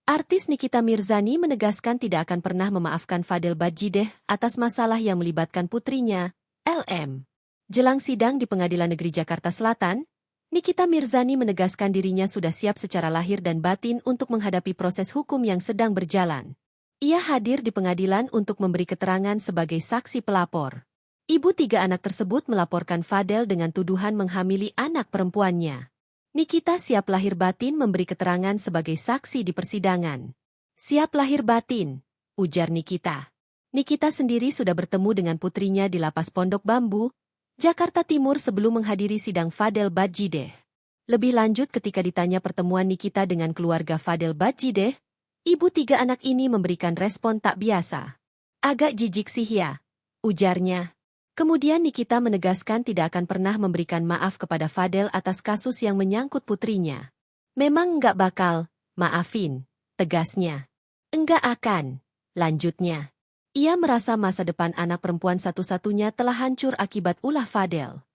Artis Nikita Mirzani menegaskan tidak akan pernah memaafkan Fadel Badjideh atas masalah yang melibatkan putrinya, LM. Jelang sidang di Pengadilan Negeri Jakarta Selatan, Nikita Mirzani menegaskan dirinya sudah siap secara lahir dan batin untuk menghadapi proses hukum yang sedang berjalan. Ia hadir di pengadilan untuk memberi keterangan sebagai saksi pelapor. Ibu tiga anak tersebut melaporkan Fadel dengan tuduhan menghamili anak perempuannya. Nikita siap lahir batin memberi keterangan sebagai saksi di persidangan. Siap lahir batin, ujar Nikita. Nikita sendiri sudah bertemu dengan putrinya di Lapas Pondok Bambu, Jakarta Timur sebelum menghadiri sidang Fadel Badjideh. Lebih lanjut ketika ditanya pertemuan Nikita dengan keluarga Fadel Badjideh, ibu tiga anak ini memberikan respon tak biasa. Agak jijik sih ya, ujarnya. Kemudian Nikita menegaskan tidak akan pernah memberikan maaf kepada Fadel atas kasus yang menyangkut putrinya. Memang nggak bakal, maafin, tegasnya. Enggak akan, lanjutnya. Ia merasa masa depan anak perempuan satu-satunya telah hancur akibat ulah Fadel.